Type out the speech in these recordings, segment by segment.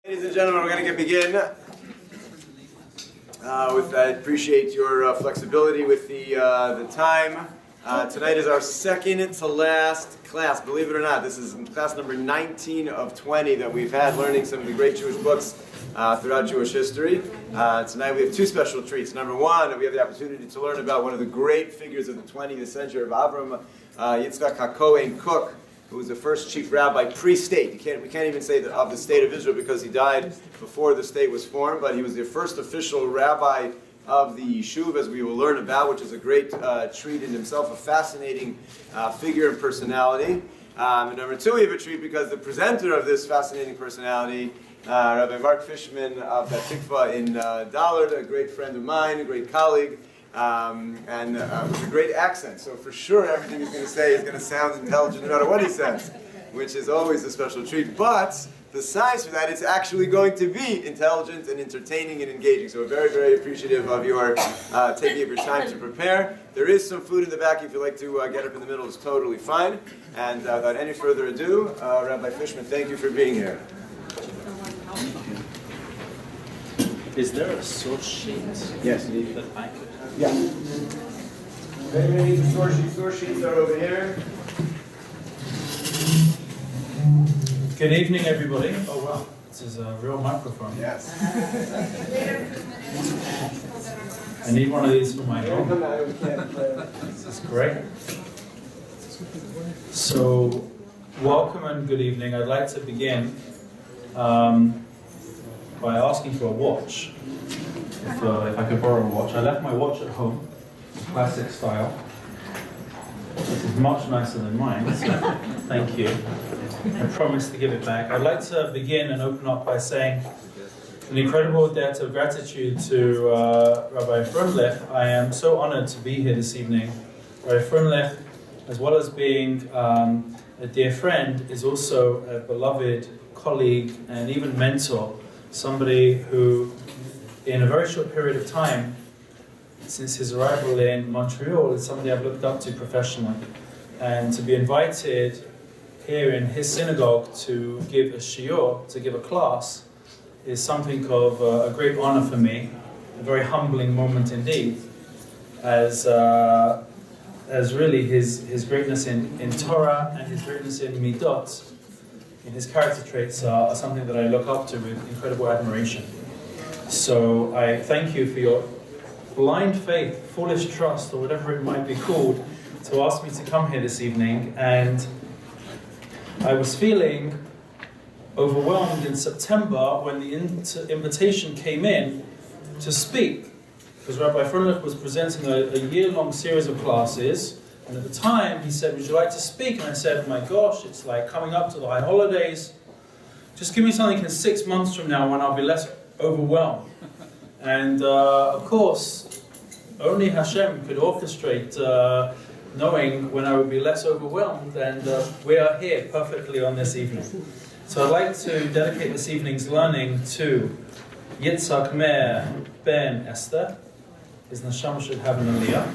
Ladies and gentlemen, we're going to begin. I appreciate your flexibility with the time. Tonight is our second to last class. Believe it or not, this is class number 19 of 20 that we've had learning some of the great Jewish books throughout Jewish history. Tonight we have two special treats. Number one, we have the opportunity to learn about one of the great figures of the 20th century of Avram Yitzchak Kook, who was the first chief rabbi pre-state. We can't even say of the state of Israel because he died before the state was formed, but he was the first official rabbi of the Yishuv, as we will learn about, which is a great treat in himself, a fascinating figure and personality. And number two, we have a treat because the presenter of this fascinating personality, Rabbi Fishman of Beth Tikva in Dallard, a great friend of mine, a great colleague, and with a great accent. So for sure everything he's going to say is going to sound intelligent no matter what he says, which is always a special treat. But besides for that, it's actually going to be intelligent and entertaining and engaging. So we're very, very appreciative of your taking up your time to prepare. There is some food in the back. If you'd like to get up in the middle, it's totally fine. And without any further ado, Rabbi Fishman, thank you for being here. Is there a source sheet? Yes. That I could have? Yeah. The source sheets are over here. Good evening, everybody. Oh wow, this is a real microphone. Yes. I need one of these for my home. This is great. So, welcome and good evening. I'd like to begin by asking for a watch. If I could borrow a watch. I left my watch at home, classic style. This is much nicer than mine, so thank you. I promise to give it back. I'd like to begin and open up by saying an incredible debt of gratitude to Rabbi Frumlech. I am so honored to be here this evening. Rabbi Frumlech, as well as being a dear friend, is also a beloved colleague and even mentor. Somebody who, in a very short period of time, since his arrival in Montreal, is somebody I've looked up to professionally. And to be invited here in his synagogue to give a shiur, to give a class, is something of a great honor for me, a very humbling moment indeed, as really his greatness in Torah and his greatness in Midot, in his character traits, are something that I look up to with incredible admiration. So I thank you for your blind faith, foolish trust, or whatever it might be called, to ask me to come here this evening. And I was feeling overwhelmed in September when the invitation came in to speak, because Rabbi Frumlech was presenting a year-long series of classes, and at the time he said, "Would you like to speak?" And I said, "My gosh, it's like coming up to the high holidays. Just give me something in 6 months from now when I'll be less overwhelmed." And of course, only Hashem could orchestrate knowing when I would be less overwhelmed, and we are here perfectly on this evening. So I'd like to dedicate this evening's learning to Yitzhak Meir ben Esther. His neshama should have an aliyah.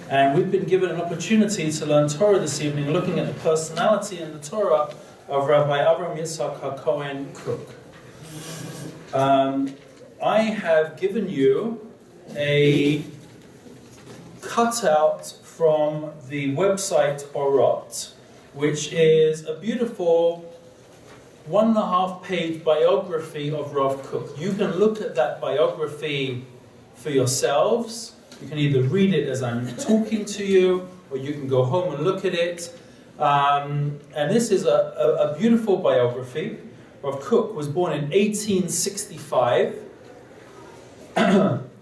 And we've been given an opportunity to learn Torah this evening, looking at the personality and the Torah of Rabbi Avram Yitzchak HaKohen Kook. I have given you a cutout from the website Orot, which is a beautiful 1.5-page biography of Rav Kook. You can look at that biography for yourselves. You can either read it as I'm talking to you, or you can go home and look at it. And this is a beautiful biography. Rav Kook was born in 1865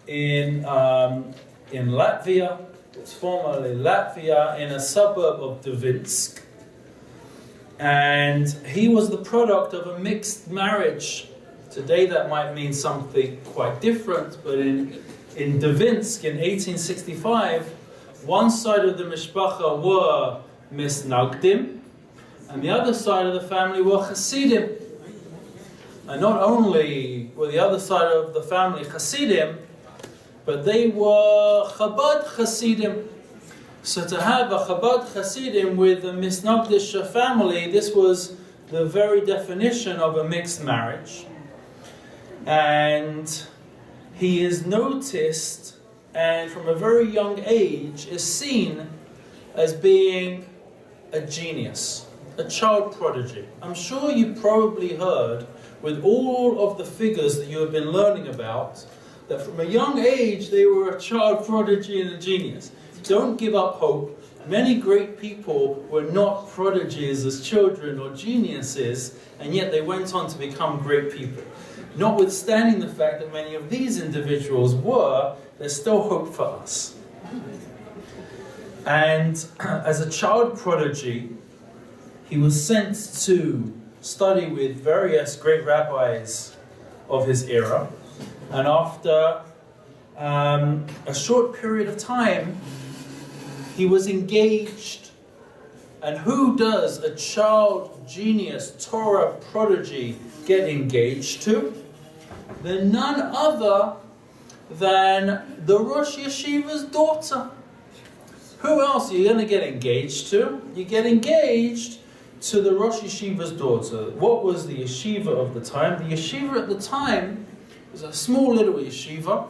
in Latvia. It's formerly Latvia, in a suburb of Dvinsk. And he was the product of a mixed marriage. Today that might mean something quite different, but in Dvinsk in 1865, one side of the mishpacha were misnagdim, and the other side of the family were Hasidim. And not only were the other side of the family Hasidim, but they were Chabad Hasidim. So to have a Chabad Hasidim with a Misnagdish family, this was the very definition of a mixed marriage. And he is noticed, and from a very young age is seen as being a genius, a child prodigy. I'm sure you probably heard, with all of the figures that you have been learning about, that from a young age they were a child prodigy and a genius. Don't give up hope. Many great people were not prodigies as children or geniuses, and yet they went on to become great people. Notwithstanding the fact that many of these individuals were, there's still hope for us. And as a child prodigy, he was sent to study with various great rabbis of his era. And after a short period of time, he was engaged. And who does a child genius, Torah prodigy, get engaged to? Then none other than the Rosh Yeshiva's daughter. Who else are you going to get engaged to? You get engaged to the Rosh Yeshiva's daughter. What was the yeshiva of the time? The yeshiva at the time was a small little yeshiva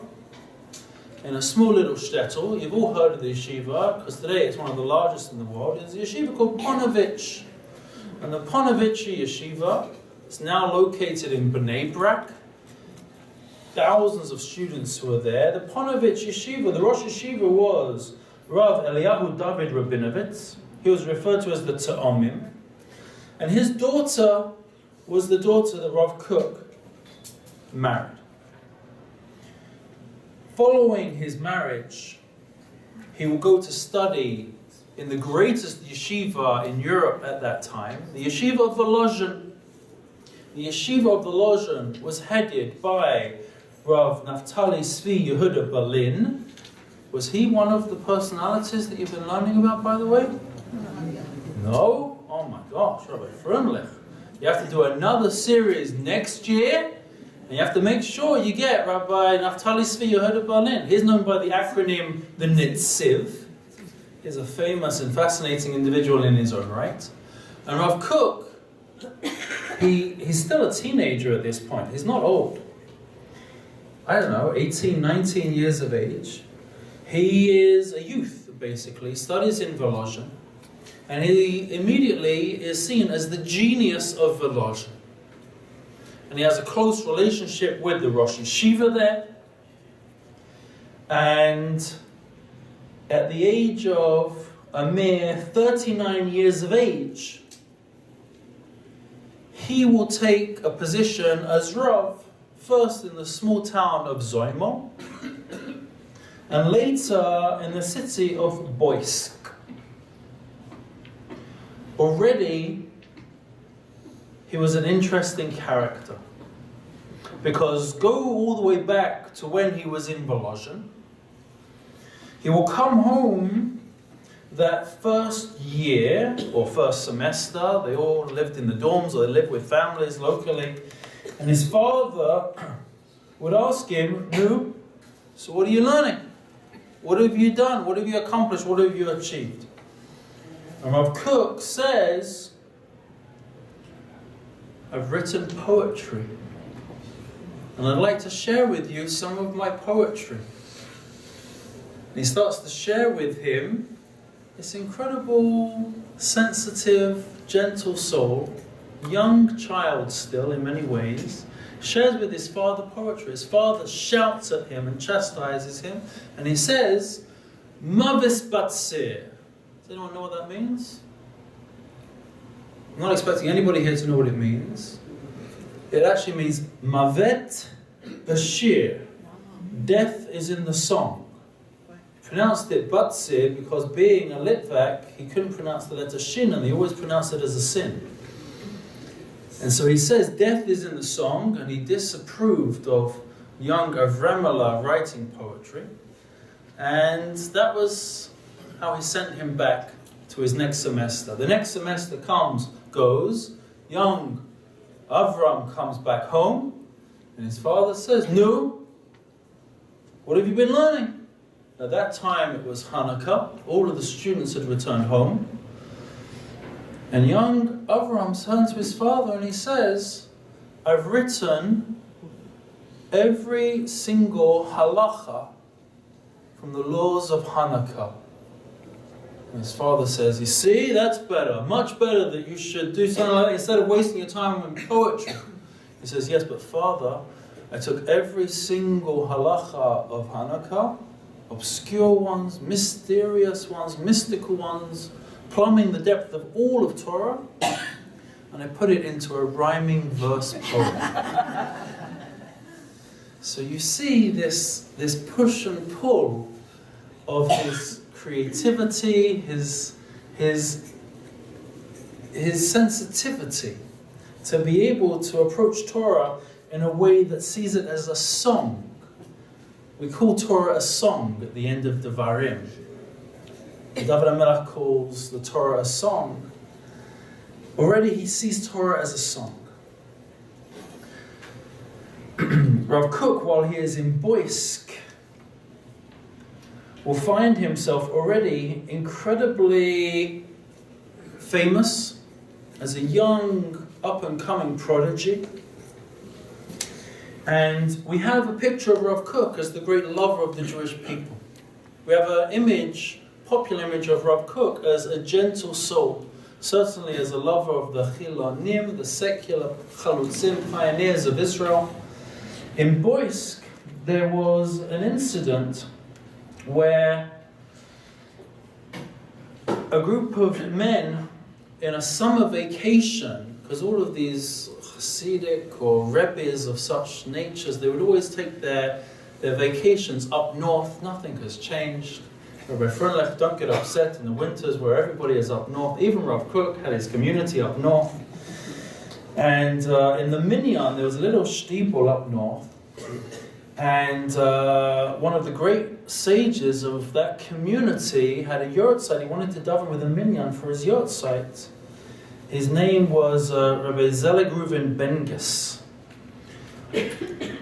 in a small little shtetl. You've all heard of the yeshiva, because today it's one of the largest in the world. It's a yeshiva called Ponevezh. And the Ponevezh yeshiva is now located in Bnei Brak. Thousands of students were there. The Ponevezh yeshiva, the Rosh Yeshiva was Rav Eliyahu David Rabinovitz. He was referred to as the Ta'omim. And his daughter was the daughter that Rav Kook married. Following his marriage, he will go to study in the greatest yeshiva in Europe at that time, the yeshiva of Volozhin. The yeshiva of Volozhin was headed by Rav Naftali Tzvi Yehuda Berlin. Was he one of the personalities that you've been learning about, by the way? No? Oh my gosh, Rabbi Frömlich. You have to do another series next year, and you have to make sure you get Rabbi Naftali Tzvi Yehuda Berlin. He's known by the acronym the Nitziv. He's a famous and fascinating individual in his own right. And Rav Kook, he's still a teenager at this point. He's not old. I don't know, 18, 19 years of age. He is a youth, basically, studies in Volozhin, and he immediately is seen as the genius of Volozhin. And he has a close relationship with the Rosh Yeshiva there. And at the age of a mere 39 years of age, he will take a position as Rav, first in the small town of Zoimo, and later in the city of Boisk. Already, he was an interesting character, because go all the way back to when he was in Volozhin. He will come home that first year, or first semester. They all lived in the dorms, or they lived with families locally. And his father would ask him, "Nu, so what are you learning? What have you done? What have you accomplished? What have you achieved?" And Rav Kook says, "I've written poetry. And I'd like to share with you some of my poetry." And he starts to share with him this incredible, sensitive, gentle soul, young child still in many ways, shares with his father poetry. His father shouts at him and chastises him, and he says, "Mavis batsir." Does anyone know what that means? I'm not expecting anybody here to know what it means. It actually means Mavet Bashir. Death is in the song. He pronounced it Batsir because, being a Litvak, he couldn't pronounce the letter Shin, and they always pronounce it as a sin. And so he says death is in the song, and he disapproved of young Avramala writing poetry. And that was how he sent him back to his next semester. The next semester goes, young Avram comes back home, and his father says, "Nu, what have you been learning?" At that time it was Hanukkah. All of the students had returned home. And young Avram turns to his father and he says, I've written every single halacha from the laws of Hanukkah. And his father says, you see, that's better, much better that you should do something like that instead of wasting your time on poetry. He says, yes, but father, I took every single halacha of Hanukkah, obscure ones, mysterious ones, mystical ones, plumbing the depth of all of Torah, and I put it into a rhyming verse poem. So you see this push and pull of his creativity, his sensitivity to be able to approach Torah in a way that sees it as a song. We call Torah a song at the end of Devarim. David HaMelech calls the Torah a song. Already he sees Torah as a song. Rav Kook, while he is in Boisk, will find himself already incredibly famous as a young, up-and-coming prodigy. And we have a picture of Rav Kook as the great lover of the Jewish people. We have an image, popular image of Rav Kook as a gentle soul, certainly as a lover of the Chilonim, the secular Chalutzim, pioneers of Israel. In Boisk, there was an incident where a group of men in a summer vacation, because all of these Hasidic or Rabbis of such natures, they would always take their vacations up north. Nothing has changed. Rabbi Frohnlech, don't get upset in the winters where everybody is up north. Even Rav Kook had his community up north. And in the Minyan, there was a little steeple up north. And one of the great sages of that community had a yurtzeit. He wanted to daven with a minyan for his yurtzeit. His name was Rabbi Zelig Reuven Benges.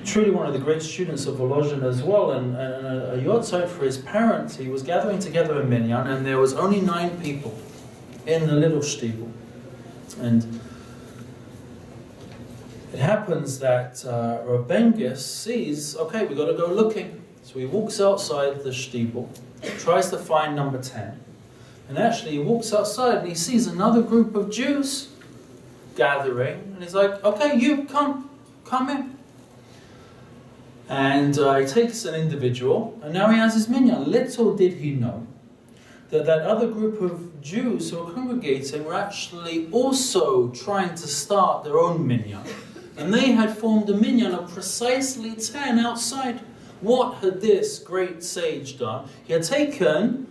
Truly one of the great students of Volozhin as well. And a yurtzeit for his parents. He was gathering together a minyan, and there was only 9 people in the little steeple. And it happens that Rav Benges sees, okay, we've got to go looking. So he walks outside the steeple, tries to find number 10. And actually he walks outside and he sees another group of Jews gathering. And he's like, okay, you come in. And he takes an individual, and now he has his minyan. Little did he know that other group of Jews who were congregating were actually also trying to start their own minyan. And they had formed a minyan of precisely 10 outside. What had this great sage done? He had taken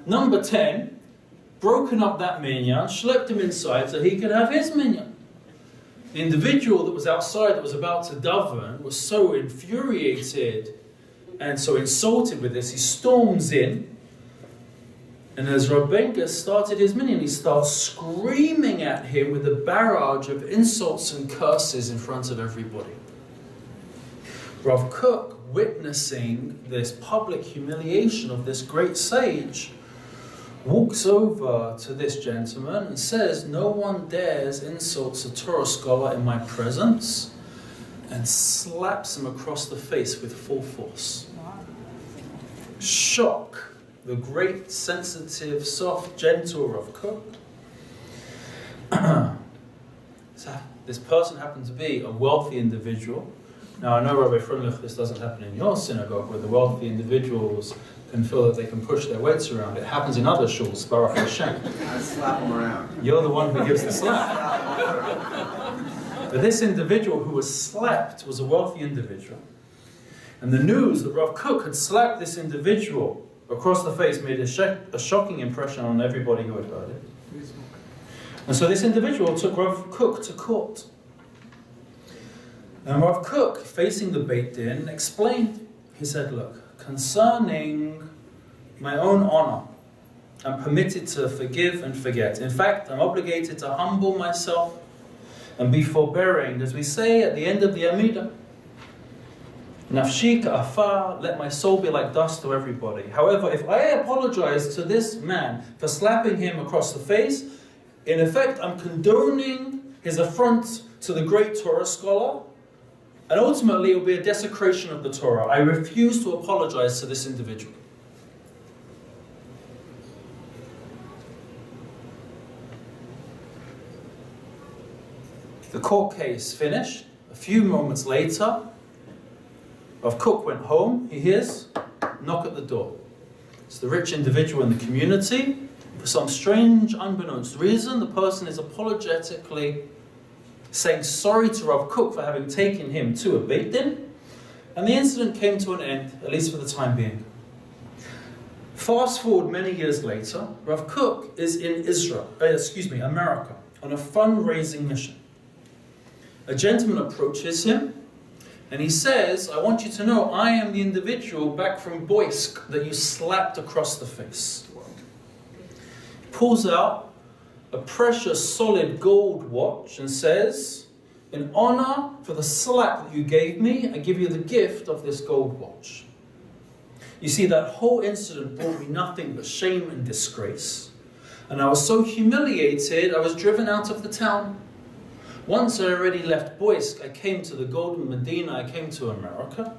number 10, broken up that minyan, schlepped him inside so he could have his minyan. The individual that was outside, that was about to daven, was so infuriated and so insulted with this, he storms in. And as Rav Benges started his minyan, he starts screaming at him with a barrage of insults and curses in front of everybody. Rav Kook, witnessing this public humiliation of this great sage, walks over to this gentleman and says, no one dares insult a Torah scholar in my presence, and slaps him across the face with full force. Shock. The great, sensitive, soft, gentle Rav Kook. So this person happened to be a wealthy individual. Now I know, Rabbi Frohnlech, this doesn't happen in your synagogue where the wealthy individuals can feel that they can push their weights around. It happens in other shuls, Baruch Hashem. I slap them around. You're the one who gives the slap. But this individual who was slapped was a wealthy individual. And the news that Rav Kook had slapped this individual across the face made a shocking impression on everybody who had heard it. And so this individual took Rav Kook to court. And Rav Kook, facing the Beit Din, explained. He said, look, concerning my own honor, I'm permitted to forgive and forget. In fact, I'm obligated to humble myself and be forbearing, as we say at the end of the Amidah. Nafshi ka'afar, let my soul be like dust to everybody. However, if I apologize to this man for slapping him across the face, In effect, I'm condoning his affront to the great Torah scholar, and ultimately it will be a desecration of the Torah. I refuse to apologize to this individual. The court case finished. A few moments later, Rav Kook went home. He hears a knock at the door. It's the rich individual in the community. For some strange, unbeknownst reason, the person is apologetically saying sorry to Rav Kook for having taken him to a Beit Din, and the incident came to an end, at least for the time being. Fast forward many years later, Rav Kook is in America, on a fundraising mission. A gentleman approaches him and he says, I want you to know I am the individual back from Boysk that you slapped across the face. He pulls out a precious solid gold watch and says, in honor for the slap that you gave me, I give you the gift of this gold watch. You see, that whole incident brought me nothing but shame and disgrace. And I was so humiliated, I was driven out of the town. Once I already left Boysk, I came to the Golden Medina, I came to America.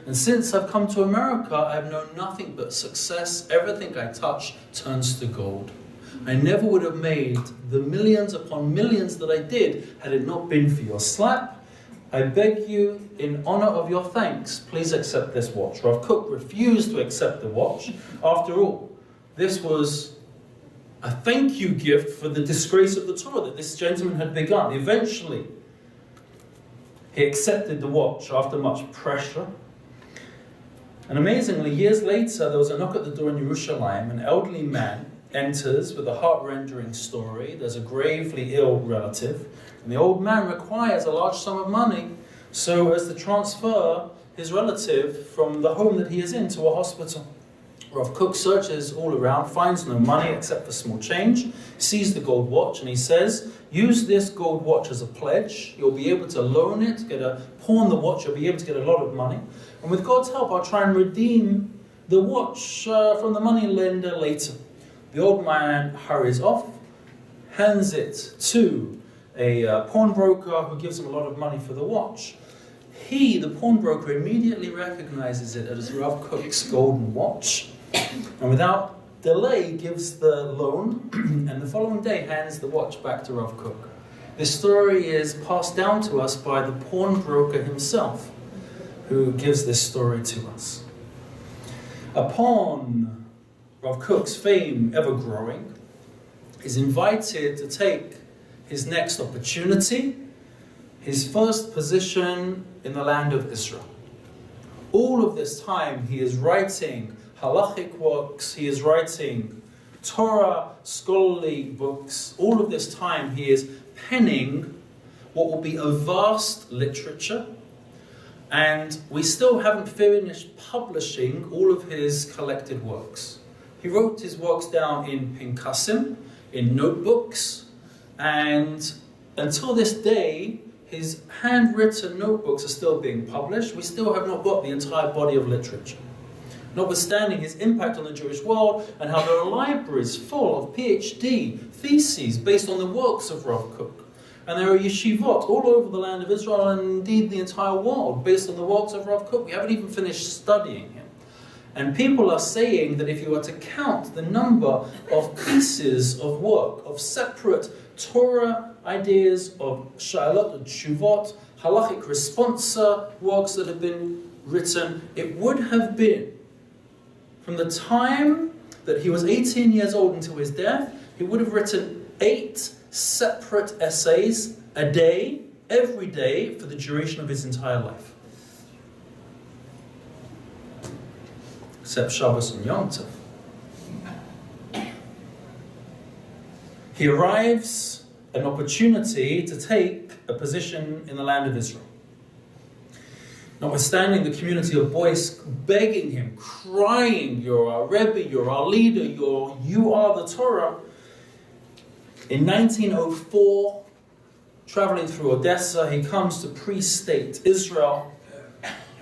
And since I've come to America, I have known nothing but success. Everything I touch turns to gold. I never would have made the millions upon millions that I did had it not been for your slap. I beg you, in honor of your thanks, please accept this watch. Rav Kook refused to accept the watch. After all, this was a thank you gift for the disgrace of the Torah that this gentleman had begun. Eventually, he accepted the watch after much pressure. And amazingly, years later, there was a knock at the door in Yerushalayim. An elderly man enters with a heart-rending story. There's a gravely ill relative, and the old man requires a large sum of money so as to transfer his relative from the home that he is in to a hospital. Rav Kook searches all around, finds no money except for small change, sees the gold watch, and he says, use this gold watch as a pledge. You'll be able to loan it, pawn the watch, you'll be able to get a lot of money. And with God's help, I'll try and redeem the watch from the money lender later. The old man hurries off, hands it to a pawnbroker who gives him a lot of money for the watch. He, the pawnbroker, immediately recognizes it as Rav Kook's golden watch, and without delay gives the loan, and the following day hands the watch back to Rav Kook. This story is passed down to us by the pawnbroker himself, who gives this story to us. Upon Rav Kook's fame ever growing, is invited to take his next opportunity, his first position in the land of Israel. All of this time he is writing halachic works, he is writing Torah scholarly books. All of this time he is penning what will be a vast literature, and we still haven't finished publishing all of his collected works. He wrote his works down in Pinkasim, in notebooks, and until this day, his handwritten notebooks are still being published. We still have not got the entire body of literature. Notwithstanding his impact on the Jewish world and how there are libraries full of PhD theses based on the works of Rav Kook. And there are yeshivot all over the land of Israel and indeed the entire world based on the works of Rav Kook. We haven't even finished studying him. And people are saying that if you were to count the number of pieces of work, of separate Torah ideas, of sha'alot and shuvot, halachic responsa works that have been written, it would have been from the time that he was 18 years old until his death, he would have written 8 separate essays a day, every day, for the duration of his entire life. Except Shabbos and Yom Tov. He arrives an opportunity to take a position in the land of Israel. Notwithstanding the community of Boysk begging him, crying, you're our Rabbi, you're our leader, you are the Torah. In 1904, traveling through Odessa, he comes to pre-state Israel.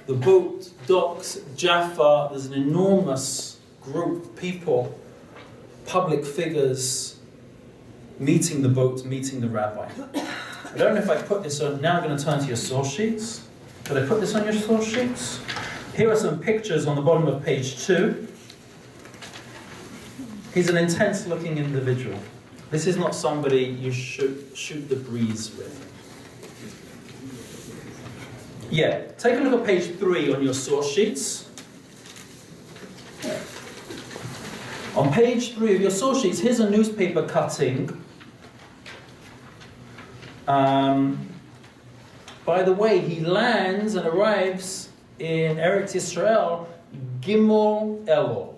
The boat docks at Jaffa. There's an enormous group of people, public figures, meeting the boat, meeting the rabbi. I don't know if I put this on. Now I'm going to turn to your source sheets. Did I put this on your source sheets? Here are some pictures on the bottom of page 2. He's an intense-looking individual. This is not somebody you should shoot the breeze with. Yeah, take a look at page 3 on your source sheets. On page 3 of your source sheets, here's a newspaper cutting. By the way, he lands and arrives in Eretz Yisrael, Gimel Elul.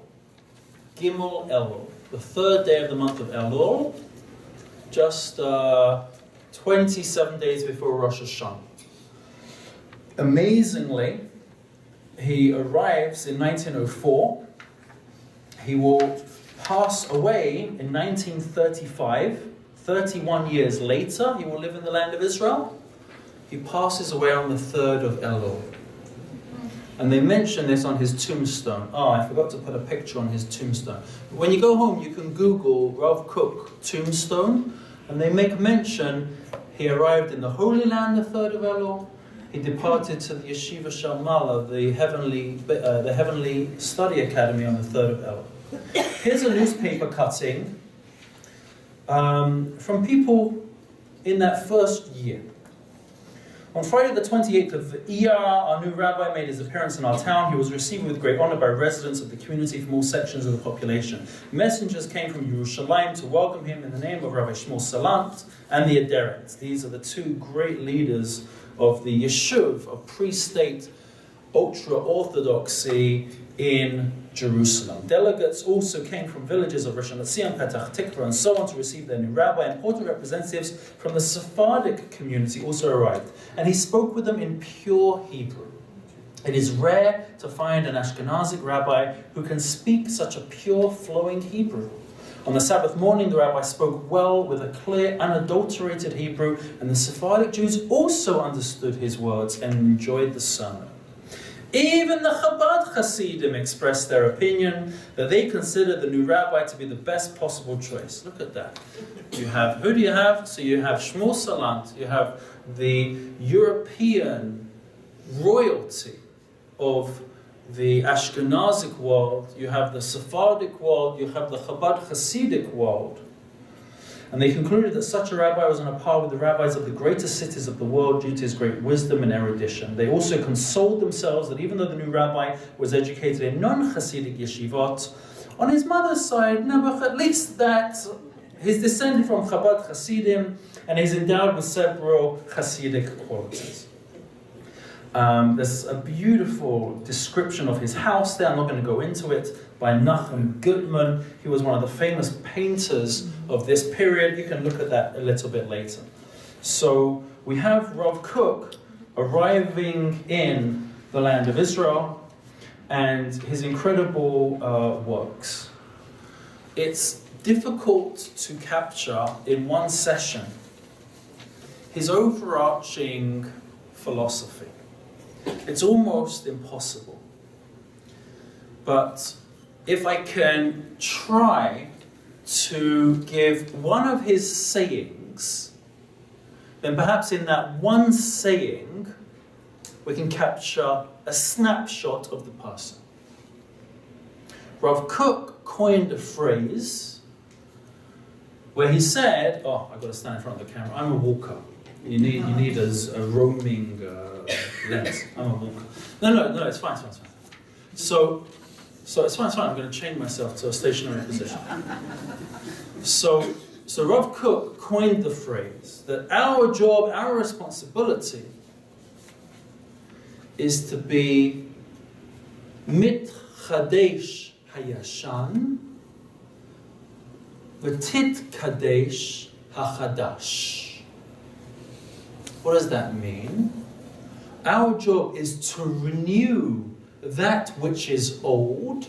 Gimel Elul, the 3rd day of the month of Elul, just 27 days before Rosh Hashanah. Amazingly, he arrives in 1904. He will pass away in 1935. 31 years later, he will live in the land of Israel. He passes away on the 3rd of Elul. And they mention this on his tombstone. Oh, I forgot to put a picture on his tombstone. When you go home, you can Google Rav Kook tombstone, and they make mention he arrived in the Holy Land the 3rd of Elul. He departed to the Yeshiva Shalmala, the heavenly study academy, on the 3rd of Elul. Here's a newspaper cutting from people in that first year. On Friday the 28th of Iyar, our new rabbi made his appearance in our town. He was received with great honor by residents of the community from all sections of the population. Messengers came from Yerushalayim to welcome him in the name of Rabbi Shmuel Salant and the Aderets. These are the two great leaders of the Yeshuv, of pre-state ultra-orthodoxy in Jerusalem. Delegates also came from villages of Rishon LeZion, Petach Tikva, and so on to receive their new rabbi. Important representatives from the Sephardic community also arrived, and he spoke with them in pure Hebrew. It is rare to find an Ashkenazic rabbi who can speak such a pure, flowing Hebrew. On the Sabbath morning, the rabbi spoke well with a clear, unadulterated Hebrew, and the Sephardic Jews also understood his words and enjoyed the sermon. Even the Chabad Hasidim expressed their opinion that they consider the new rabbi to be the best possible choice. Look at that. You have, who do you have? So you have Shmuel Salant, you have the European royalty of the Ashkenazic world, you have the Sephardic world, you have the Chabad Hasidic world. And they concluded that such a rabbi was on a par with the rabbis of the greatest cities of the world due to his great wisdom and erudition. They also consoled themselves that even though the new rabbi was educated in non-Hasidic yeshivot, on his mother's side, at least that he's descended from Chabad Hasidim and he's endowed with several Hasidic qualities. There's a beautiful description of his house there. I'm not going to go into it. By Nachum Gutman. He was one of the famous painters of this period. You can look at that a little bit later. So we have Rav Kook arriving in the land of Israel and his incredible works. It's difficult to capture in one session his overarching philosophy. It's almost impossible. But if I can try to give one of his sayings, then perhaps in that one saying, we can capture a snapshot of the person. Rav Kook coined a phrase where he said, oh, I've got to stand in front of the camera, I'm a walker. You need a roaming lens. I'm a walker. No, it's fine. So it's fine. I'm going to change myself to a stationary position. So Rav Kook coined the phrase that our job, our responsibility, is to be mitchadesh hayashan v'tit kadesh hachadash. What does that mean? Our job is to renew that which is old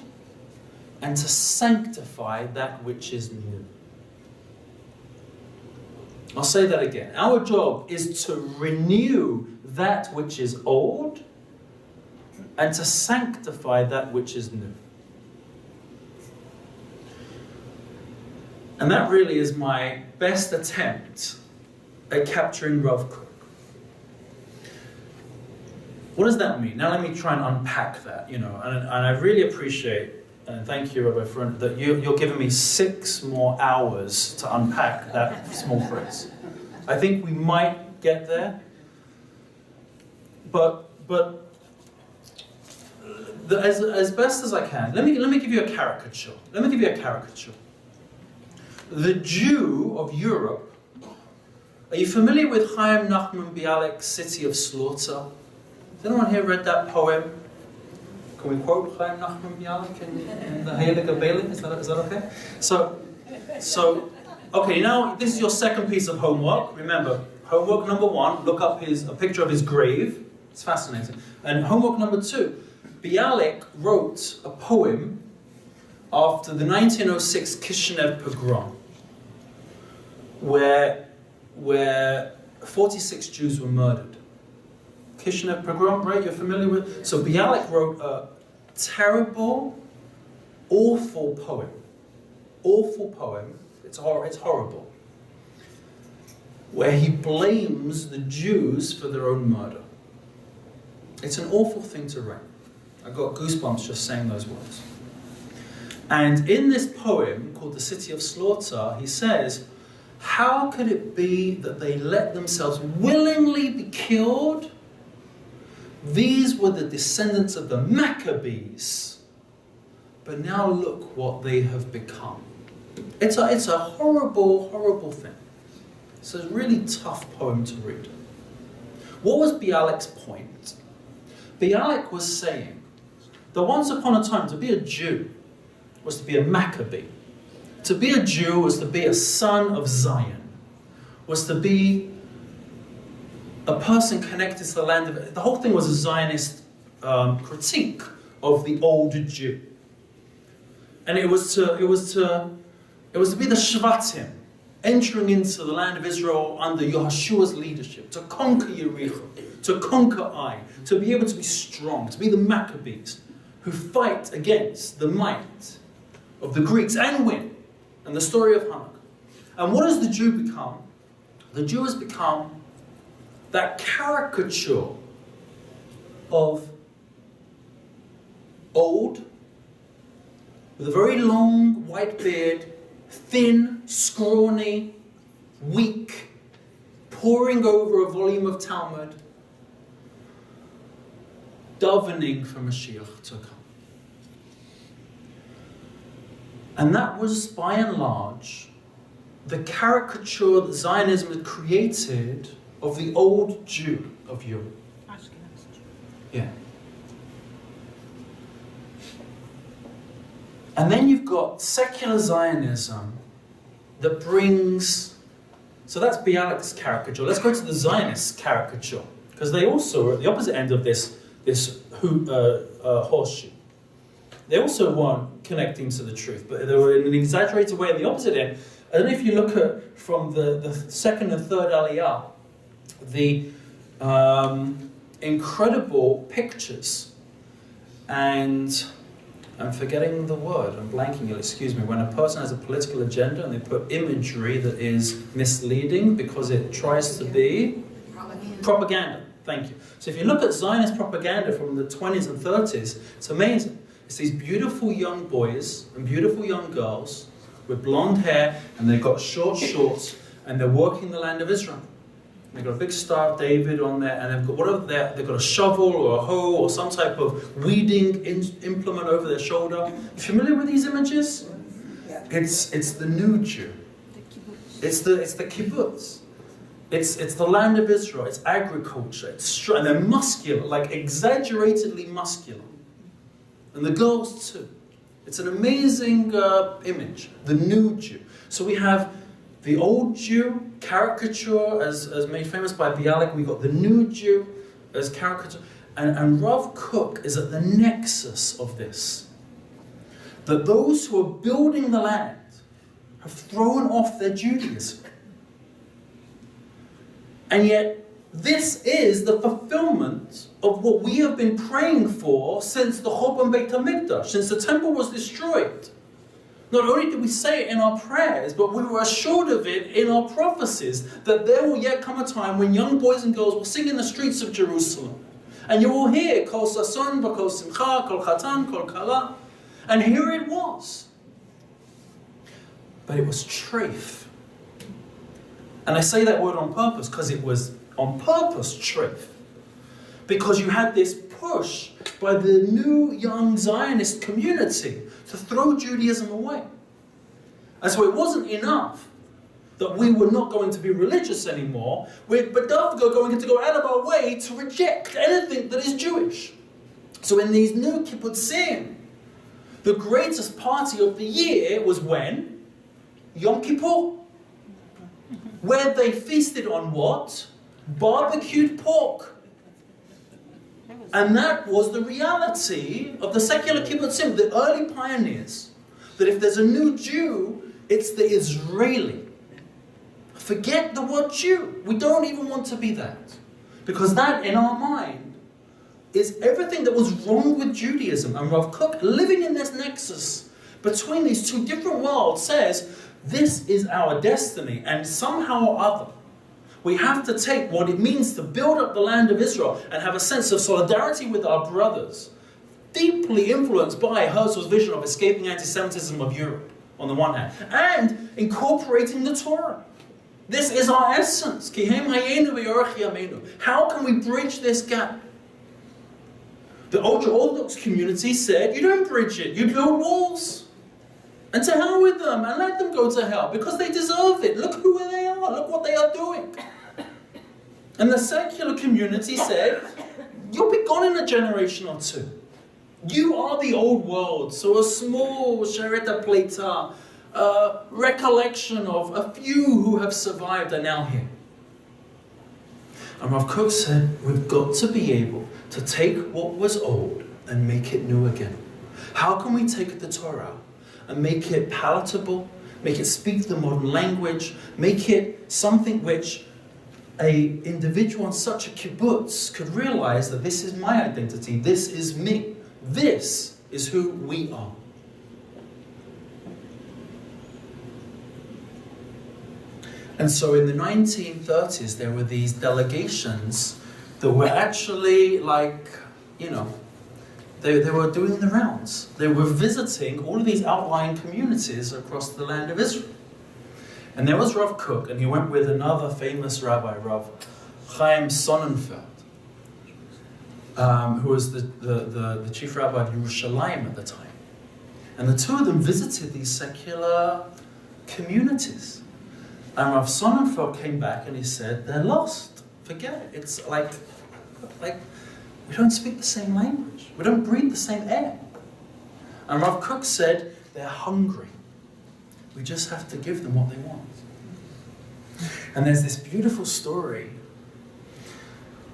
and to sanctify that which is new. I'll say that again. Our job is to renew that which is old and to sanctify that which is new. And that really is my best attempt at capturing Rav Kook. What does that mean? Now let me try and unpack that, and I really appreciate, and thank you, Rabbi, for that you're giving me 6 more hours to unpack that small phrase. I think we might get there, but as best as I can, let me give you a caricature. The Jew of Europe. Are you familiar with Chaim Nachman Bialik's City of Slaughter? Has anyone here read that poem? Can we quote Chaim Nachman Bialik in the Heilige Beiling? Is that okay? So, okay, now this is your second piece of homework. Remember, homework number 1, look up a picture of his grave. It's fascinating. And homework number 2, Bialik wrote a poem after the 1906 Kishinev pogrom, where 46 Jews were murdered. Kishinev pogrom, right? You're familiar with? So Bialik wrote a terrible, awful poem. It's horrible. Where he blames the Jews for their own murder. It's an awful thing to write. I got goosebumps just saying those words. And in this poem called The City of Slaughter, he says, how could it be that they let themselves willingly be killed? These were the descendants of the Maccabees. But now look what they have become. It's a horrible, horrible thing. It's a really tough poem to read. What was Bialik's point? Bialik was saying that once upon a time, to be a Jew was to be a Maccabee. To be a Jew was to be a son of Zion, was to be a person connected to the land of... The whole thing was a Zionist critique of the old Jew. And it was to be the Shvatim, entering into the land of Israel under Yahushua's leadership, to conquer Yericho, to conquer Ai, to be able to be strong, to be the Maccabees, who fight against the might of the Greeks and win. And the story of Hanukkah. And what has the Jew become? The Jew has become that caricature of old, with a very long white beard, thin, scrawny, weak, poring over a volume of Talmud, davening for Mashiach to come. And that was, by and large, the caricature that Zionism had created of the old Jew of Europe. Yeah. And then you've got secular Zionism that brings... So that's Bialik's caricature. Let's go to the Zionist caricature, because they also are at the opposite end of this horseshoe. They also weren't connecting to the truth, but they were in an exaggerated way at the opposite end. I don't know if you look at from the second and third Aliyah, the incredible pictures, and I'm forgetting the word, I'm blanking it, excuse me, when a person has a political agenda and they put imagery that is misleading because it tries to be propaganda. Thank you. So if you look at Zionist propaganda from the 20s and 30s, it's amazing. It's these beautiful young boys and beautiful young girls with blonde hair, and they've got short shorts, and they're working the land of Israel. And they've got a big Star of David on there, and they've got a shovel or a hoe or some type of weeding implement over their shoulder. You familiar with these images? It's the new Jew. It's the kibbutz. It's the land of Israel. It's agriculture. It's strong, and they're muscular, like exaggeratedly muscular. And the girls too. It's an amazing image, the new Jew. So we have the old Jew, caricature, as made famous by Bialik. We've got the new Jew as caricature. And Rav Kook is at the nexus of this. That those who are building the land have thrown off their Judaism. And yet, this is the fulfillment of what we have been praying for since the Churban Beit HaMikdash, since the temple was destroyed. Not only did we say it in our prayers, but we were assured of it in our prophecies, that there will yet come a time when young boys and girls will sing in the streets of Jerusalem. And you will hear, Kol Sason, Kol Simcha, Kol Chatan, Kol Kala. And here it was. But it was treif. And I say that word on purpose because it was on purpose treif. Because you had this push by the new young Zionist community to throw Judaism away. And so it wasn't enough that we were not going to be religious anymore, but therefore going to go out of our way to reject anything that is Jewish. So in these new kibbutzim, the greatest party of the year was when? Yom Kippur. Where they feasted on what? Barbecued pork. And that was the reality of the secular kibbutzim, the early pioneers. That if there's a new Jew, it's the Israeli. Forget the word Jew. We don't even want to be that. Because that, in our mind, is everything that was wrong with Judaism. And Rav Kook, living in this nexus between these two different worlds, says, this is our destiny. And somehow or other, we have to take what it means to build up the land of Israel and have a sense of solidarity with our brothers, deeply influenced by Herzl's vision of escaping anti-Semitism of Europe, on the one hand, and incorporating the Torah. This is our essence. How can we bridge this gap? The ultra-Orthodox community said, you don't bridge it, you build walls. And to hell with them, and let them go to hell, because they deserve it. Look who they are, look what they are doing. And the secular community said, you'll be gone in a generation or two. You are the old world, so a small shereta pleta, recollection of a few who have survived are now here. And Rav Kook said, we've got to be able to take what was old and make it new again. How can we take the Torah and make it palatable, make it speak the modern language, make it something which an individual in such a kibbutz could realize that this is my identity, this is me, this is who we are. And so in the 1930s, there were these delegations that were actually like, they were doing the rounds. They were visiting all of these outlying communities across the land of Israel. And there was Rav Kook, and he went with another famous rabbi, Rav Chaim Sonnenfeld, who was the chief rabbi of Yerushalayim at the time. And the two of them visited these secular communities. And Rav Sonnenfeld came back and he said, they're lost. Forget it. It's like we don't speak the same language. We don't breathe the same air. And Rav Kook said, they're hungry. We just have to give them what they want. And there's this beautiful story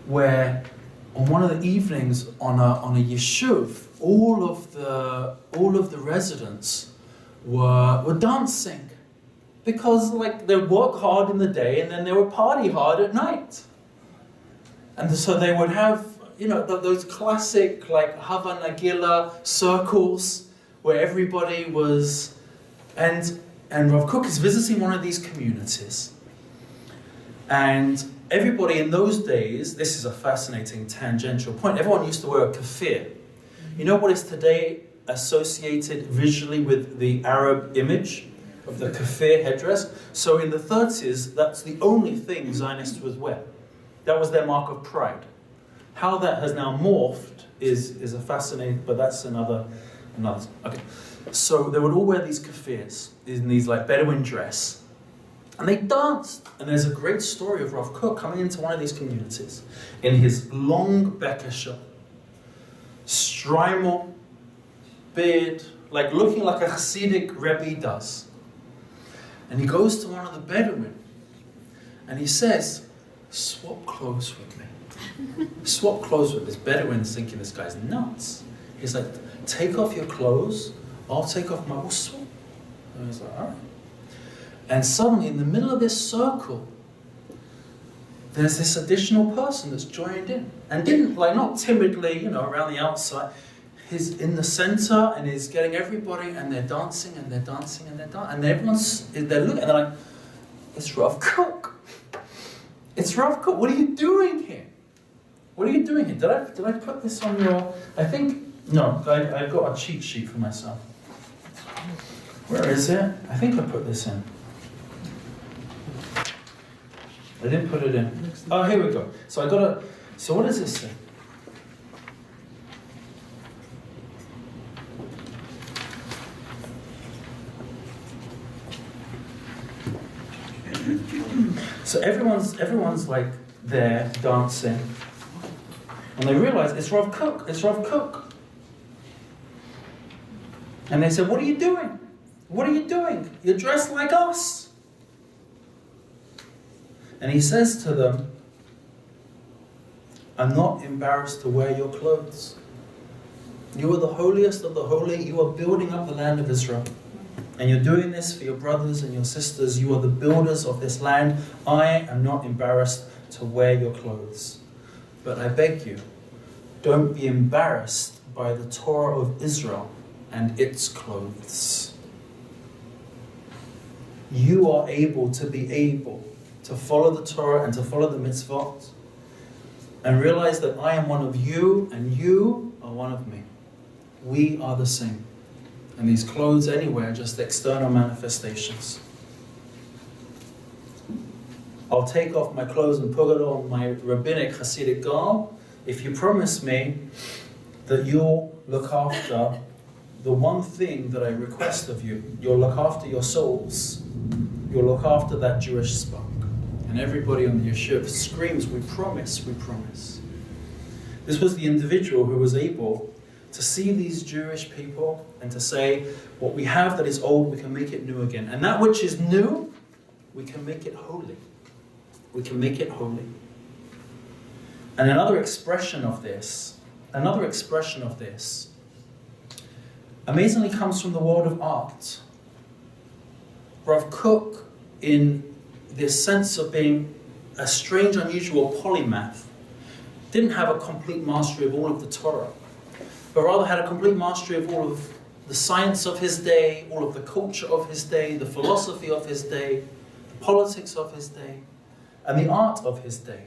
where on one of the evenings on a yeshuv, all of the residents were dancing. Because they would work hard in the day and then they would party hard at night. And so they would have, those classic Hava Nagila circles where everybody was, and Rav Kook is visiting one of these communities. And everybody in those days, this is a fascinating tangential point, everyone used to wear a kafir. You know what is today associated visually with the Arab image of the kafir headdress? So in the 30s, that's the only thing Zionists would wear. That was their mark of pride. How that has now morphed is a fascinating, but that's another. Okay. So they would all wear these kafirs in these Bedouin dress. And they danced. And there's a great story of Rav Kook coming into one of these communities in his long bekesha, strimal, beard, looking like a Hasidic Rabbi does. And he goes to one of the Bedouin and he says, swap clothes with me. Swap clothes with this Bedouin's thinking this guy's nuts. He's like, take off your clothes, I'll take off my, we'll swap. And he's like, all right. And suddenly in the middle of this circle, there's this additional person that's joined in. And didn't, not timidly, around the outside. he's in the center and he's getting everybody, and they're dancing and they're dancing and they're dancing, and they're looking and they're like, it's Rav Kook. It's Rav Kook. What are you doing here? What are you doing here? Did I put this on your? I think no. I've got a cheat sheet for myself. Where is it? I think I put this in. I didn't put it in. Oh, here we go. So I got a. So what does this say? So everyone's like there dancing, and they realize it's Rav Kook. It's Rav Kook. And they said, "What are you doing? What are you doing? You're dressed like us." And he says to them, "I'm not embarrassed to wear your clothes. You are the holiest of the holy. You are building up the land of Israel. And you're doing this for your brothers and your sisters. You are the builders of this land. I am not embarrassed to wear your clothes. But I beg you, don't be embarrassed by the Torah of Israel and its clothes. You are able to follow the Torah and to follow the mitzvot and realize that I am one of you and you are one of me. We are the same. And these clothes anyway are just external manifestations. I'll take off my clothes and put it on my rabbinic Hasidic garb if you promise me that you'll look after the one thing that I request of you. You'll look after your souls. You'll look after that Jewish spark." And everybody on the yeshiva screams, "We promise, we promise." This was the individual who was able to see these Jewish people and to say, what we have that is old, we can make it new again. And that which is new, we can make it holy. We can make it holy. And another expression of this, amazingly comes from the world of art. Rav Kook, in this sense of being a strange, unusual polymath, didn't have a complete mastery of all of the Torah, but rather had a complete mastery of all of the science of his day, all of the culture of his day, the philosophy of his day, the politics of his day, and the art of his day.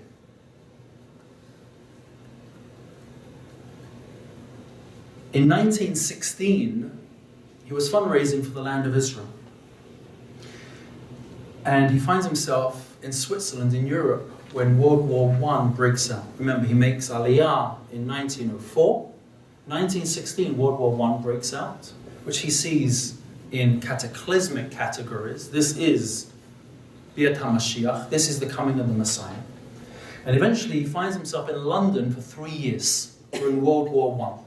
In 1916, he was fundraising for the land of Israel. And he finds himself in Switzerland, in Europe, when World War I breaks out. Remember, he makes Aliyah in 1904. 1916, World War I breaks out, which he sees in cataclysmic categories. This is Biat HaMashiach. This is the coming of the Messiah. And eventually he finds himself in London for 3 years during World War I.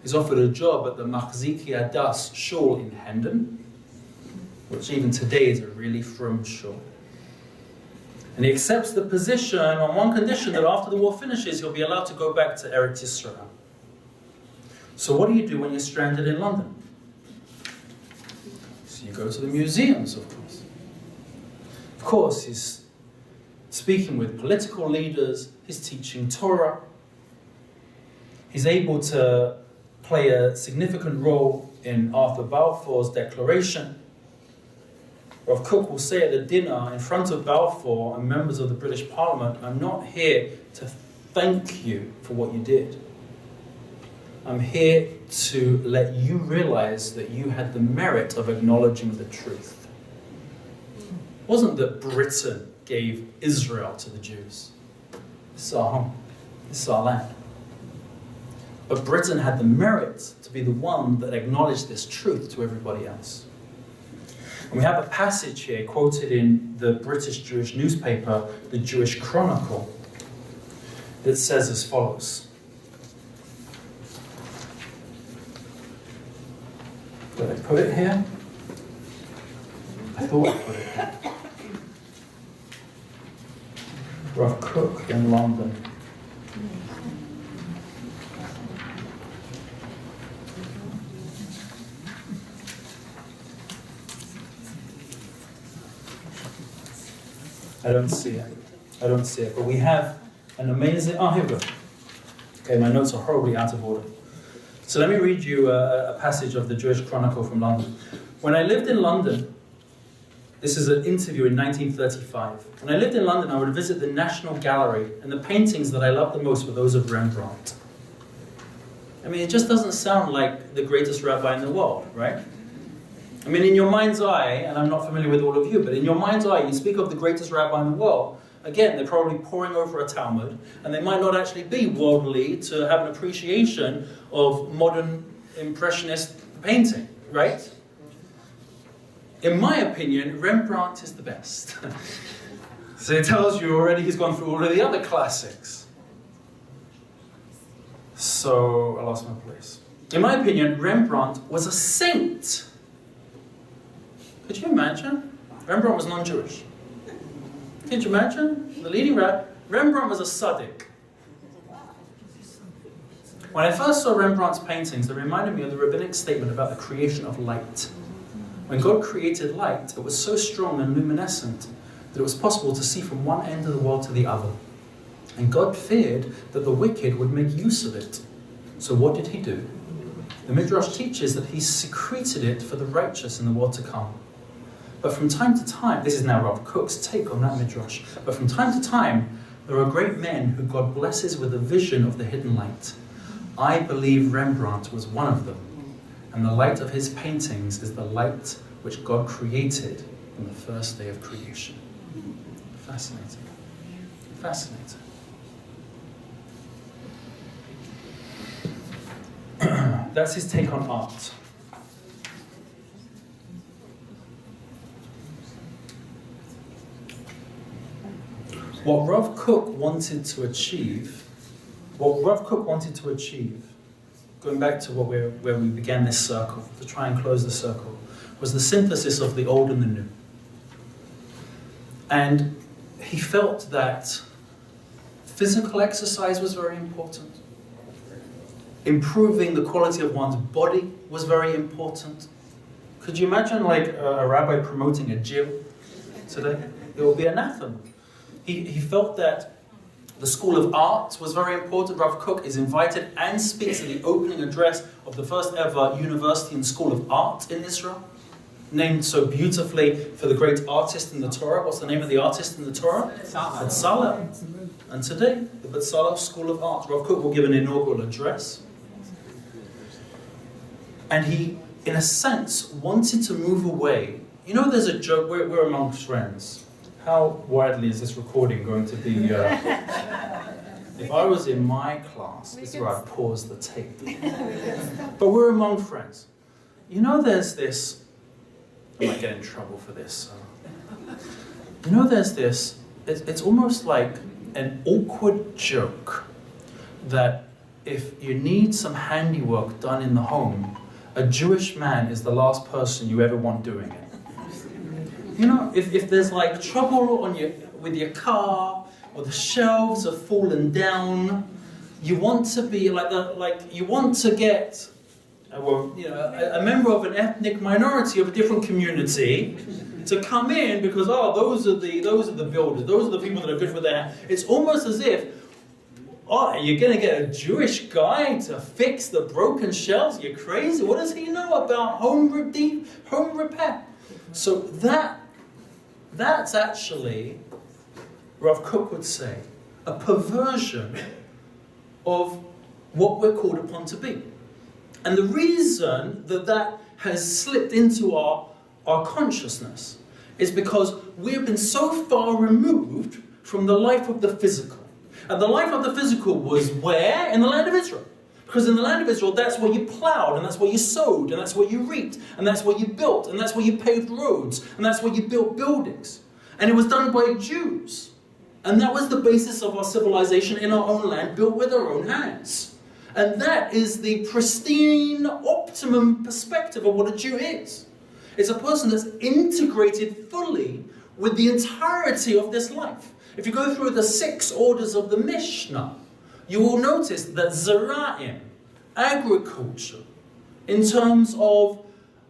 He's offered a job at the Machziki Adas shul in Hendon, which even today is a really frum shul. And he accepts the position on one condition, that after the war finishes, he'll be allowed to go back to Eretz Yisrael. So what do you do when you're stranded in London? So you go to the museums, of course. Of course, he's speaking with political leaders, he's teaching Torah. He's able to play a significant role in Arthur Balfour's declaration. Rav Kook will say at the dinner in front of Balfour and members of the British Parliament, "I'm not here to thank you for what you did. I'm here to let you realize that you had the merit of acknowledging the truth." It wasn't that Britain gave Israel to the Jews. This is our home. This is our land. But Britain had the merit to be the one that acknowledged this truth to everybody else. And we have a passage here quoted in the British Jewish newspaper, the Jewish Chronicle, that says as follows. Did I put it here? I thought I put it here. Rav Kook in London. I don't see it. But we have an amazing... Oh, here we go. Okay, my notes are horribly out of order. So let me read you a passage of the Jewish Chronicle from London. When I lived in London, this is an interview in 1935. When I lived in London, I would visit the National Gallery, and the paintings that I loved the most were those of Rembrandt. I mean, it just doesn't sound like the greatest rabbi in the world, right? I mean, in your mind's eye, and I'm not familiar with all of you, but in your mind's eye, you speak of the greatest rabbi in the world. Again, they're probably poring over a Talmud, and they might not actually be worldly to have an appreciation of modern impressionist painting, right? In my opinion, Rembrandt is the best. So it tells you already he's gone through all of the other classics. So I lost my place. In my opinion, Rembrandt was a saint. Could you imagine? Rembrandt was non-Jewish. Could you imagine? The leading rabbi, Rembrandt was a tzaddik. When I first saw Rembrandt's paintings, they reminded me of the rabbinic statement about the creation of light. When God created light, it was so strong and luminescent that it was possible to see from one end of the world to the other. And God feared that the wicked would make use of it. So what did he do? The Midrash teaches that he secreted it for the righteous in the world to come. But from time to time, this is now Rav Kook's take on that Midrash, but from time to time, there are great men who God blesses with a vision of the hidden light. I believe Rembrandt was one of them. And the light of his paintings is the light which God created on the first day of creation. Fascinating. Fascinating. That's his take on art. What Rav Kook wanted to achieve, going back to where we began this circle, to try and close the circle, was the synthesis of the old and the new. And he felt that physical exercise was very important. Improving the quality of one's body was very important. Could you imagine like a rabbi promoting a gym today? It would be anathema. He felt that the School of Art was very important. Rav Kook is invited and speaks at the opening address of the first ever university and School of Art in Israel, named so beautifully for the great artist in the Torah. What's the name of the artist in the Torah? Bezalel. And today, the Bezalel School of Art. Rav Kook will give an inaugural address. And he, in a sense, wanted to move away. You know, there's a joke, we're amongst friends. How widely is this recording going to be? If I was in my class, this is where I'd pause the tape. But we're among friends. You know, there's this, I might get in trouble for this. You know, there's this, it's almost like an awkward joke that if you need some handiwork done in the home, a Jewish man is the last person you ever want doing it. You know, if there's like trouble with your car, or the shelves have fallen down, you want to be you want to get a member of an ethnic minority of a different community to come in because those are the builders, those are the people that are good with their hands. It's almost as if you're going to get a Jewish guy to fix the broken shelves? You're crazy. What does he know about home repair? So that's actually, Rav Kook would say, a perversion of what we're called upon to be. And the reason that has slipped into our consciousness is because we've been so far removed from the life of the physical. And the life of the physical was where? In the land of Israel. Because in the land of Israel, that's where you plowed, and that's where you sowed, and that's where you reaped, and that's where you built, and that's where you paved roads, and that's where you built buildings. And it was done by Jews. And that was the basis of our civilization in our own land, built with our own hands. And that is the pristine, optimum perspective of what a Jew is. It's a person that's integrated fully with the entirety of this life. If you go through the 6 orders of the Mishnah, you will notice that Zera'im, agriculture, in terms of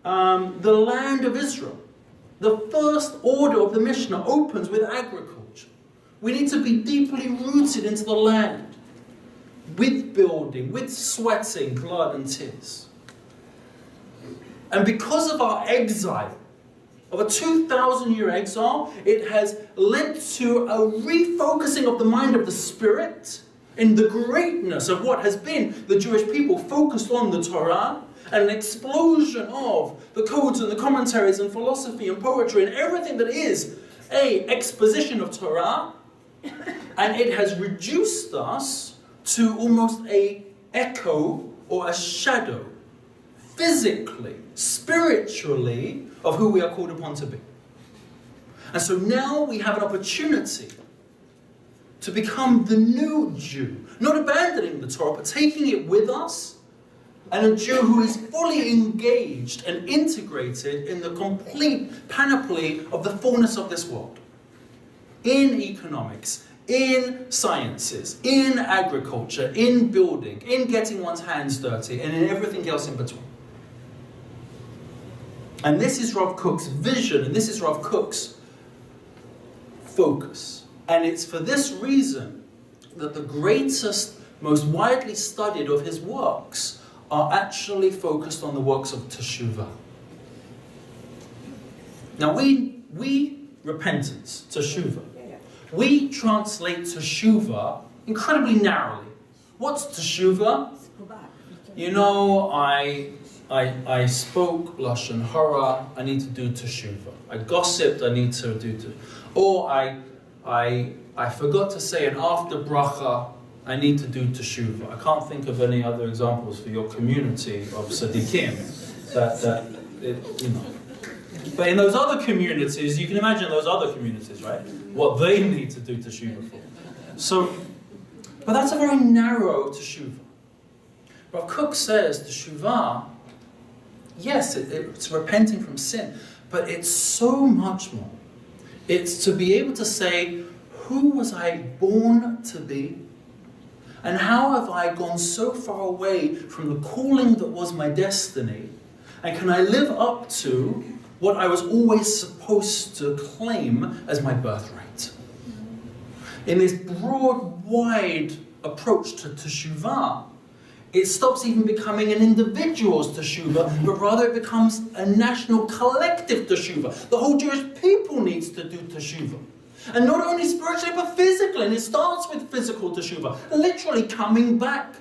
the land of Israel, the first order of the Mishnah opens with agriculture. We need to be deeply rooted into the land. with building, with sweating, blood and tears. And because of our exile, of a 2,000-year exile, it has led to a refocusing of the mind of the Spirit in the greatness of what has been the Jewish people focused on the Torah, and an explosion of the codes and the commentaries and philosophy and poetry and everything that is an exposition of Torah, and it has reduced us to almost an echo or a shadow, physically, spiritually, of who we are called upon to be. And so now we have an opportunity to become the new Jew, not abandoning the Torah, but taking it with us, and a Jew who is fully engaged and integrated in the complete panoply of the fullness of this world. In economics, in sciences, in agriculture, in building, in getting one's hands dirty, and in everything else in between. And this is Rav Kook's vision, and this is Rav Kook's focus. And it's for this reason that the greatest, most widely studied of his works are actually focused on the works of Teshuvah. Now we repentance, Teshuvah, we translate Teshuvah incredibly narrowly. What's Teshuvah? You know, I spoke Lashon Hara, I need to do Teshuvah. I gossiped, I need to do Or I forgot to say an after bracha, I need to do Teshuvah. I can't think of any other examples for your community of Tzaddikim you know. But in those other communities, you can imagine those other communities, right? What they need to do Teshuvah for. So, but that's a very narrow Teshuvah. Rav Kook says Teshuvah, yes, it's repenting from sin, but it's so much more. It's to be able to say, who was I born to be? And how have I gone so far away from the calling that was my destiny? And can I live up to what I was always supposed to claim as my birthright? In this broad, wide approach to Teshuvah, it stops even becoming an individual's Teshuvah, but rather it becomes a national collective Teshuvah. The whole Jewish people needs to do Teshuvah. And not only spiritually, but physically. And it starts with physical Teshuvah. Literally coming back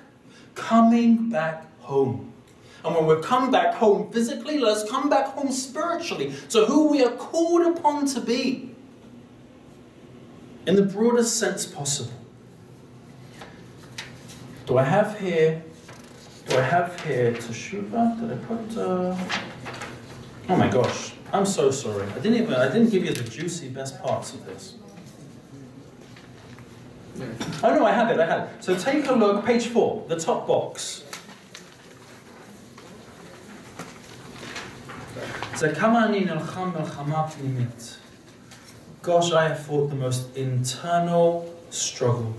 home. And when we come back home physically, let's come back home spiritually to who we are called upon to be. In the broadest sense possible. Do I have here Teshuvah? Did I put... Oh my gosh. I'm so sorry. I didn't give you the juicy best parts of this. Oh no, I have it. So take a look, page 4, the top box. Gosh, I have fought the most internal struggle.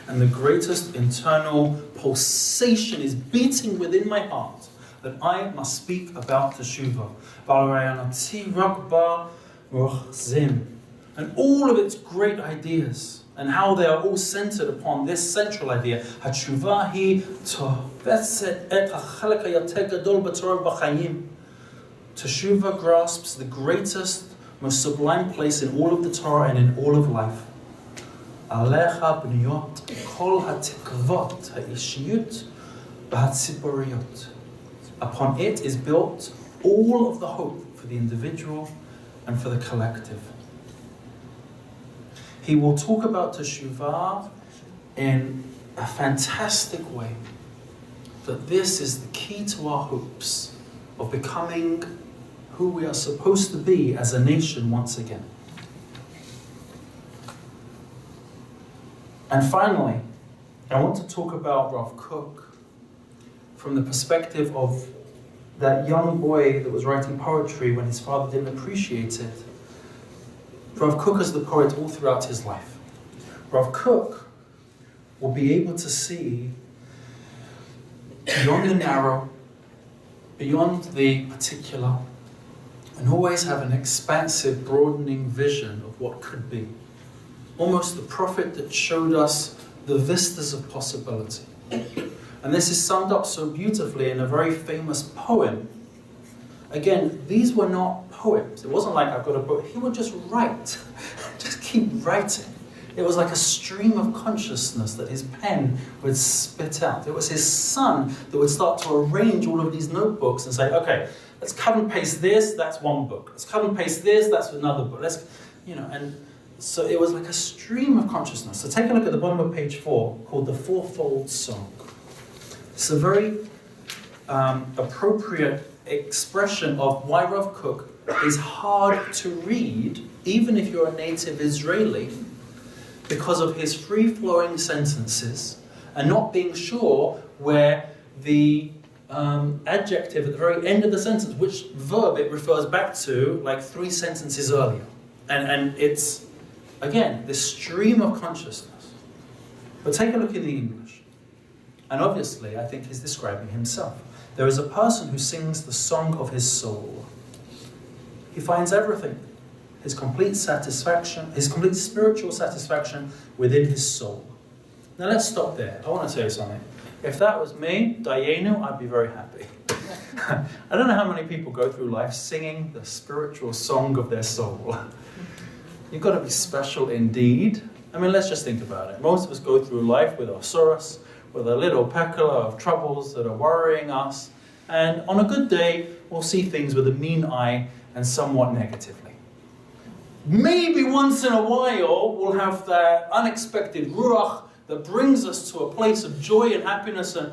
And the greatest internal pulsation is beating within my heart that I must speak about Teshuvah. And all of its great ideas, and how they are all centered upon this central idea. Teshuvah grasps the greatest, most sublime place in all of the Torah and in all of life. Alecha b'niyot kol hatikvot ha'ishiyut v'hatzipuriyot. Upon it is built all of the hope for the individual and for the collective. He will talk about Teshuvah in a fantastic way. That this is the key to our hopes of becoming who we are supposed to be as a nation once again. And finally, I want to talk about Rav Kook from the perspective of that young boy that was writing poetry when his father didn't appreciate it. Rav Kook is the poet all throughout his life. Rav Kook will be able to see beyond the narrow, beyond the particular, and always have an expansive, broadening vision of what could be. almost the prophet that showed us the vistas of possibility. And this is summed up so beautifully in a very famous poem. Again, these were not poems. It wasn't like I've got a book. He would just write, just keep writing. It was like a stream of consciousness that his pen would spit out. It was his son that would start to arrange all of these notebooks and say, okay, let's cut and paste this, that's one book. Let's cut and paste this, that's another book. And so it was like a stream of consciousness. So take a look at the bottom of page 4, called The Fourfold Song. It's a very appropriate expression of why Rav Kook is hard to read, even if you're a native Israeli, because of his free-flowing sentences and not being sure where the adjective at the very end of the sentence, which verb it refers back to, like 3 sentences earlier. And it's, again, this stream of consciousness. But take a look in the English. And obviously, I think he's describing himself. There is a person who sings the song of his soul. He finds everything. His complete satisfaction, his complete spiritual satisfaction within his soul. Now let's stop there. I want to tell you something. If that was me, Dayenu, I'd be very happy. I don't know how many people go through life singing the spiritual song of their soul. You've got to be special indeed. I mean, let's just think about it. Most of us go through life with our sorrows, with a little pekala of troubles that are worrying us. And on a good day, we'll see things with a mean eye and somewhat negatively. Maybe once in a while, we'll have that unexpected ruach that brings us to a place of joy and happiness and,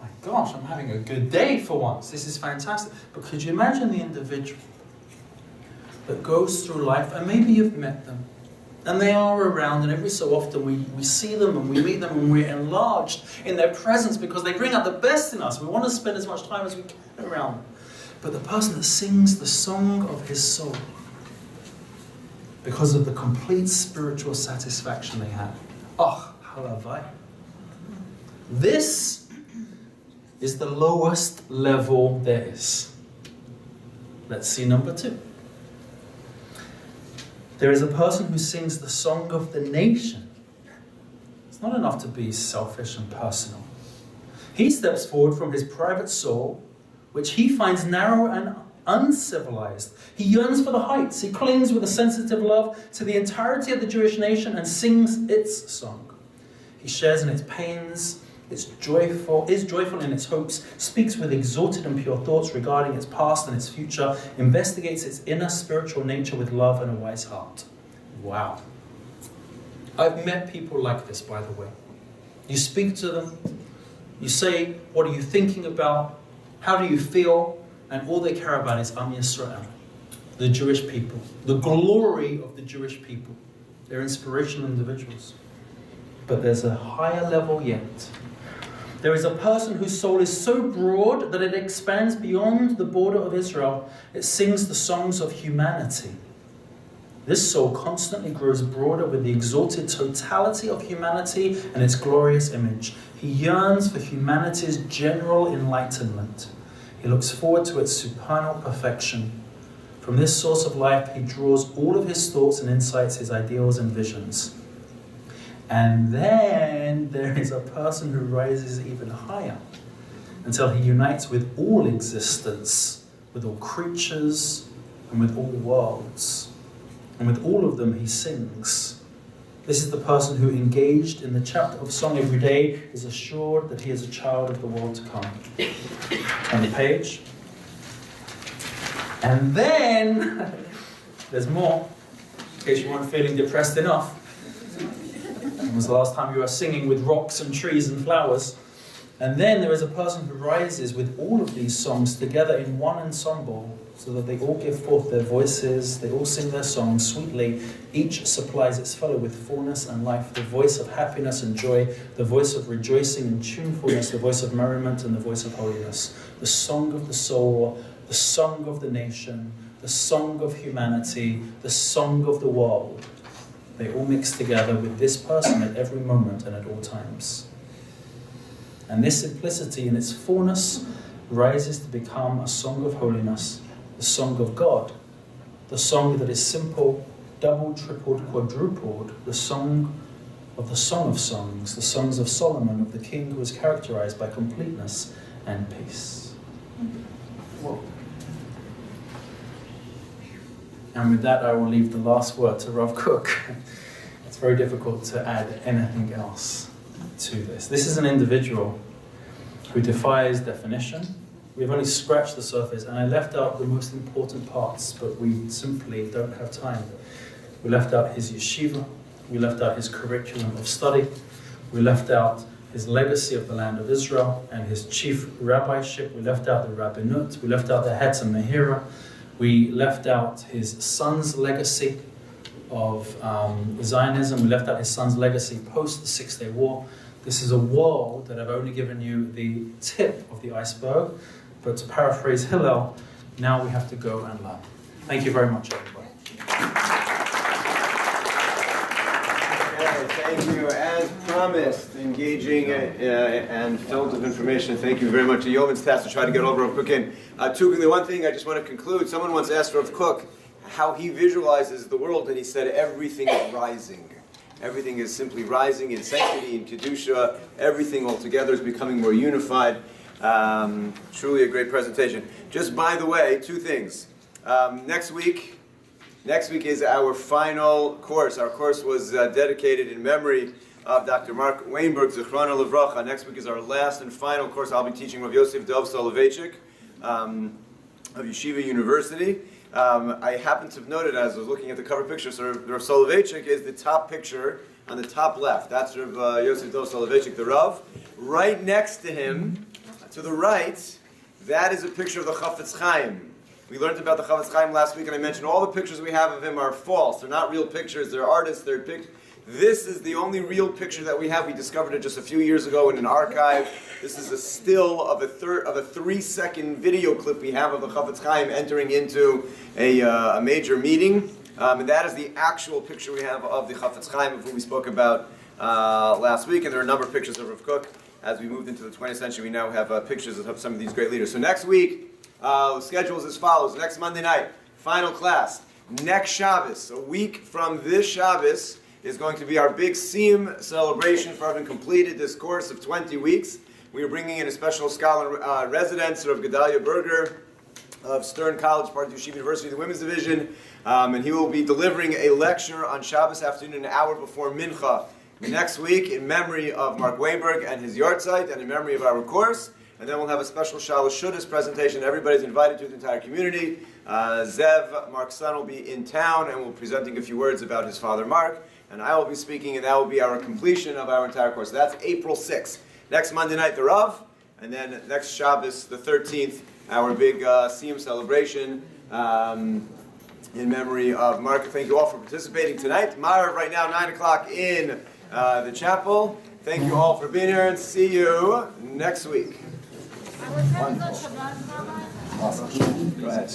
my gosh, I'm having a good day for once. This is fantastic. But could you imagine the individual that goes through life, and maybe you've met them, and they are around, and every so often we see them and we meet them and we're enlarged in their presence because they bring out the best in us. We want to spend as much time as we can around them. But the person that sings the song of his soul, because of the complete spiritual satisfaction they have. Oh, halavai. This is the lowest level there is. Let's see number 2. There is a person who sings the song of the nation. It's not enough to be selfish and personal. He steps forward from his private soul, which he finds narrow and uncivilized. He yearns for the heights. He clings with a sensitive love to the entirety of the Jewish nation and sings its song. He shares in its pains, is joyful in its hopes, speaks with exalted and pure thoughts regarding its past and its future, investigates its inner spiritual nature with love and a wise heart. Wow. I've met people like this, by the way. You speak to them, you say, what are you thinking about? How do you feel? And all they care about is Am Yisrael, the Jewish people, the glory of the Jewish people. They're inspirational individuals. But there's a higher level yet. There is a person whose soul is so broad that it expands beyond the border of Israel. It sings the songs of humanity. This soul constantly grows broader with the exalted totality of humanity and its glorious image. He yearns for humanity's general enlightenment. He looks forward to its supernal perfection. From this source of life, he draws all of his thoughts and insights, his ideals and visions. And then there is a person who rises even higher until he unites with all existence, with all creatures, and with all worlds. And with all of them he sings. This is the person who, engaged in the chapter of song every day, is assured that he is a child of the world to come. On the page. And then, there's more, in case you weren't feeling depressed enough. When was the last time you were singing with rocks and trees and flowers? And then there is a person who rises with all of these songs together in one ensemble, so that they all give forth their voices, they all sing their songs sweetly. Each supplies its fellow with fullness and life, the voice of happiness and joy, the voice of rejoicing and tunefulness, the voice of merriment and the voice of holiness. The song of the soul, the song of the nation, the song of humanity, the song of the world. They all mix together with this person at every moment and at all times. And this simplicity in its fullness rises to become a song of holiness, the song of God, the song that is simple doubled, tripled, quadrupled the Song of Songs, the songs of Solomon, of the king who was characterized by completeness and peace. Whoa. And with that, I will leave the last word to Rav Kook. It's very difficult to add anything else to this. This is an individual who defies definition. We've only scratched the surface, and I left out the most important parts, but we simply don't have time. We left out his yeshiva, we left out his curriculum of study, we left out his legacy of the land of Israel and his chief rabbiship, we left out the rabbinut, we left out the Hetz and Mehira, we left out his son's legacy of Zionism, we left out his son's legacy post the Six-Day War. This is a world that I've only given you the tip of the iceberg, but to paraphrase Hillel, now we have to go and learn. Thank you very much, everybody. Okay, thank you. As promised, engaging and filled with information. Thank you very much. A yeoman's task to try to get over Rav Kook in. The one thing I just want to conclude, someone once asked Rav Kook how he visualizes the world, and he said everything is rising. Everything is simply rising in sanctity, in Kedusha. Everything altogether is becoming more unified. Truly a great presentation. Just by the way, two things. Next week is our final course. Our course was dedicated in memory of Dr. Mark Wainberg, Zichrona Livracha. Next week is our last and final course. I'll be teaching Rav Yosef Dov Soloveitchik of Yeshiva University. I happened to have noted as I was looking at the cover picture, so Rav Soloveitchik is the top picture on the top left. That's Rav Yosef Dov Soloveitchik, the Rav. Right next to him, to the right, that is a picture of the Chafetz Chaim. We learned about the Chafetz Chaim last week, and I mentioned all the pictures we have of him are false. They're not real pictures. They're artists. They're pictures. This is the only real picture that we have. We discovered it just a few years ago in an archive. This is a still of a 3-second video clip we have of the Chafetz Chaim entering into a major meeting. And that is the actual picture we have of the Chafetz Chaim, of who we spoke about last week. And there are a number of pictures of Rav Kook. As we moved into the 20th century, we now have pictures of some of these great leaders. So next week, the schedule is as follows. Next Monday night, final class. Next Shabbos, a week from this Shabbos, is going to be our big Siyum celebration for having completed this course of 20 weeks. We are bringing in a special scholar resident, Rav Gedalia Berger of Stern College, part of Yeshiva University, the Women's Division, and he will be delivering a lecture on Shabbos afternoon, an hour before Mincha, next week, in memory of Mark Wainberg and his yahrzeit, and in memory of our course. And then we'll have a special Shalosh Shudas presentation. Everybody's invited to the entire community. Zev, Mark's son, will be in town and will be presenting a few words about his father, Mark. And I will be speaking, and that will be our completion of our entire course. So that's April 6th. Next Monday night, the Rav. And then next Shabbos, the 13th, our big Siyum celebration in memory of Mark. Thank you all for participating tonight. Marav right now, 9 o'clock in the chapel. Thank you all for being here, and see you next week. Wonderful. Awesome. Go ahead.